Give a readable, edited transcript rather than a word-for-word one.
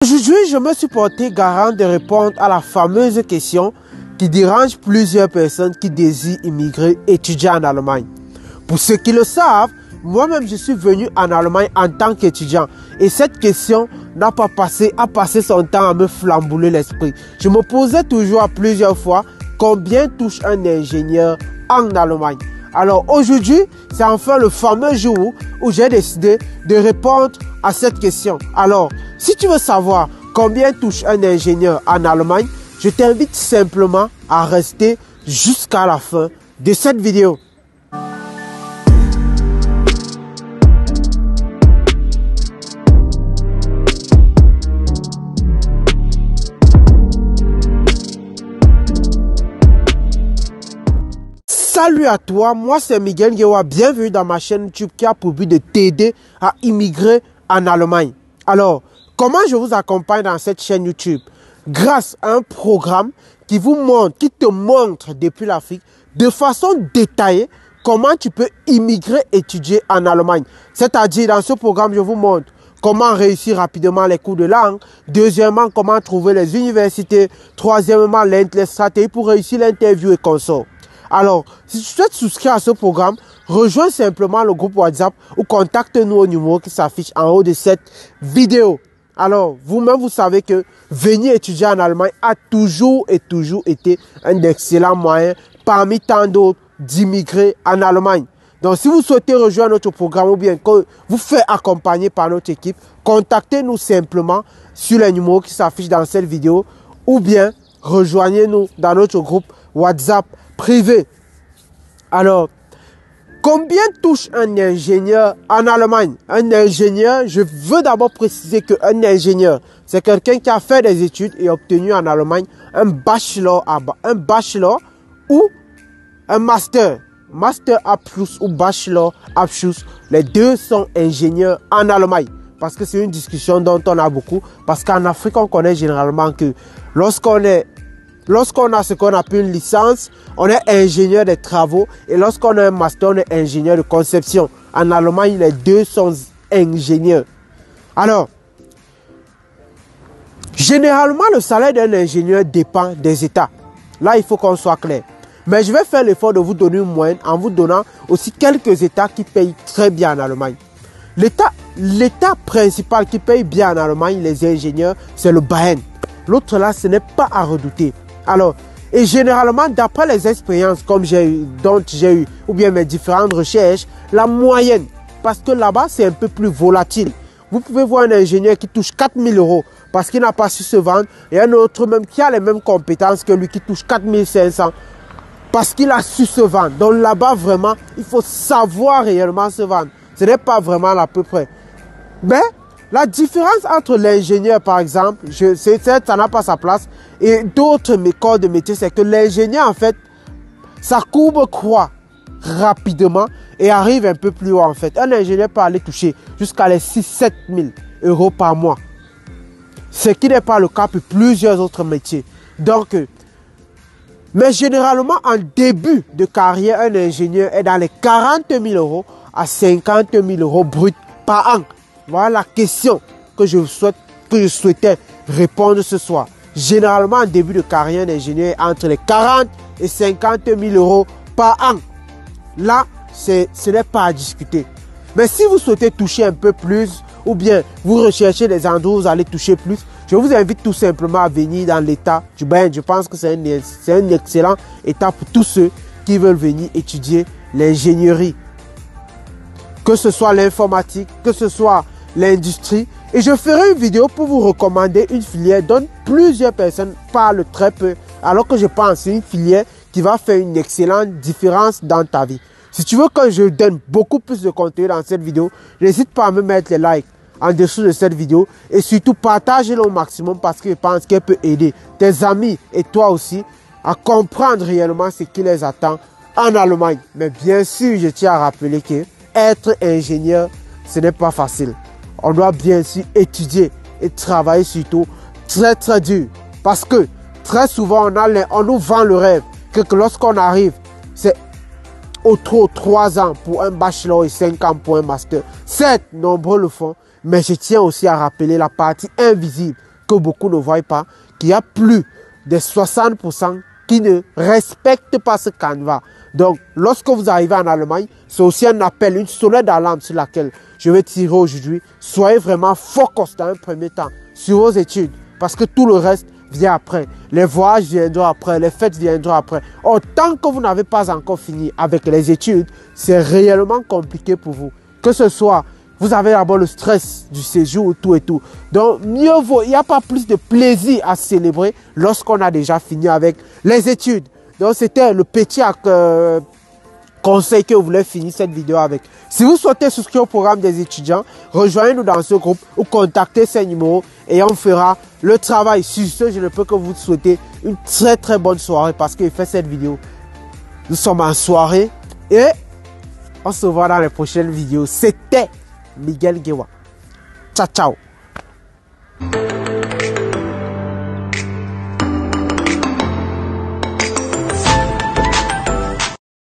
Aujourd'hui, je me suis porté garant de répondre à la fameuse question qui dérange plusieurs personnes qui désirent immigrer étudier en Allemagne. Pour ceux qui le savent, moi-même je suis venu en Allemagne en tant qu'étudiant et cette question n'a pas passé son temps à me flambouler l'esprit. Je me posais toujours à plusieurs fois combien touche un ingénieur en Allemagne. Alors aujourd'hui, c'est enfin le fameux jour où j'ai décidé de répondre à cette question. Alors, si tu veux savoir combien touche un ingénieur en Allemagne, je t'invite simplement à rester jusqu'à la fin de cette vidéo. Salut à toi, moi c'est Miguel Ngewa, bienvenue dans ma chaîne YouTube qui a pour but de t'aider à immigrer en Allemagne. Alors, comment je vous accompagne dans cette chaîne YouTube? Grâce à un programme qui te montre depuis l'Afrique de façon détaillée comment tu peux immigrer étudier en Allemagne. C'est-à-dire dans ce programme, je vous montre comment réussir rapidement les cours de langue. Deuxièmement, comment trouver les universités. Troisièmement, les stratégies pour réussir l'interview et consorts. Alors, si tu souhaites souscrire à ce programme, rejoins simplement le groupe WhatsApp ou contacte-nous au numéro qui s'affiche en haut de cette vidéo. Alors, vous-même, vous savez que venir étudier en Allemagne a toujours été un excellent moyen, parmi tant d'autres, d'immigrer en Allemagne. Donc, si vous souhaitez rejoindre notre programme ou bien que vous faites accompagner par notre équipe, contactez-nous simplement sur les numéros qui s'affichent dans cette vidéo ou bien rejoignez-nous dans notre groupe WhatsApp privé. Alors, combien touche un ingénieur en Allemagne? Un ingénieur, je veux d'abord préciser qu'un ingénieur, c'est quelqu'un qui a fait des études et obtenu en Allemagne un bachelor ou un master. Master Abschluss ou Bachelor Abschluss, les deux sont ingénieurs en Allemagne. Parce que c'est une discussion dont on a beaucoup. Parce qu'en Afrique, on connaît généralement que lorsqu'on a ce qu'on appelle une licence, on est ingénieur des travaux. Et lorsqu'on a un master, on est ingénieur de conception. En Allemagne, les deux sont ingénieurs. Alors, généralement, le salaire d'un ingénieur dépend des États. Là, il faut qu'on soit clair. Mais je vais faire l'effort de vous donner une moyenne en vous donnant aussi quelques États qui payent très bien en Allemagne. L'État principal qui paye bien en Allemagne, les ingénieurs, c'est le Bayern. L'autre là, ce n'est pas à redouter. Alors, et généralement, d'après les expériences dont j'ai eu, ou bien mes différentes recherches, la moyenne, parce que là-bas, c'est un peu plus volatile. Vous pouvez voir un ingénieur qui touche 4 000 € parce qu'il n'a pas su se vendre, et un autre même qui a les mêmes compétences que lui qui touche 4 500 parce qu'il a su se vendre. Donc là-bas, vraiment, il faut savoir réellement se vendre. Ce n'est pas vraiment à peu près. Mais la différence entre l'ingénieur, par exemple, ça n'a pas sa place, et d'autres corps de métier, c'est que l'ingénieur, en fait, sa courbe croît rapidement et arrive un peu plus haut, en fait. Un ingénieur peut aller toucher jusqu'à les 6-7 000 € par mois. Ce qui n'est pas le cas pour plusieurs autres métiers. Donc, mais généralement, en début de carrière, un ingénieur est dans les 40 000 € à 50 000 € bruts par an. Voilà la question que je souhaitais répondre ce soir. Généralement, en début de carrière, un ingénieur est entre les 40 et 50 000 € par an. Là, ce n'est pas à discuter. Mais si vous souhaitez toucher un peu plus, ou bien vous recherchez des endroits où vous allez toucher plus, je vous invite tout simplement à venir dans l'état du Bayern. Je pense que c'est un excellent état pour tous ceux qui veulent venir étudier l'ingénierie. Que ce soit l'informatique, que ce soit l'industrie. Et je ferai une vidéo pour vous recommander une filière dont plusieurs personnes parlent très peu. Alors que je pense que c'est une filière qui va faire une excellente différence dans ta vie. Si tu veux que je donne beaucoup plus de contenu dans cette vidéo, n'hésite pas à me mettre les likes en dessous de cette vidéo. Et surtout, partage-le au maximum parce que je pense qu'elle peut aider tes amis et toi aussi à comprendre réellement ce qui les attend en Allemagne. Mais bien sûr, je tiens à rappeler que être ingénieur, ce n'est pas facile. On doit bien sûr étudier et travailler surtout très dur. Parce que très souvent, on nous vend le rêve que lorsqu'on arrive, c'est au trop 3 ans pour un bachelor et 5 ans pour un master. Certes, nombreux le font, mais je tiens aussi à rappeler la partie invisible que beaucoup ne voient pas, qu'il y a plus de 60% qui ne respectent pas ce canevas. Donc, lorsque vous arrivez en Allemagne, c'est aussi un appel, une sonnette d'alarme sur laquelle je vais tirer aujourd'hui. Soyez vraiment focus dans un premier temps sur vos études, parce que tout le reste vient après. Les voyages viendront après, les fêtes viendront après. Tant que vous n'avez pas encore fini avec les études, c'est réellement compliqué pour vous. Que ce soit, vous avez d'abord le stress du séjour, tout et tout. Donc, mieux vaut, il n'y a pas plus de plaisir à célébrer lorsqu'on a déjà fini avec les études. Donc, c'était le petit conseil que je voulais finir cette vidéo avec. Si vous souhaitez souscrire au programme des étudiants, rejoignez-nous dans ce groupe ou contactez ces numéros et on fera le travail. Sur ce, je ne peux que vous souhaiter une très bonne soirée parce qu'il fait cette vidéo. Nous sommes en soirée et on se voit dans les prochaines vidéos. C'était Miguel Guewa. Ciao, ciao.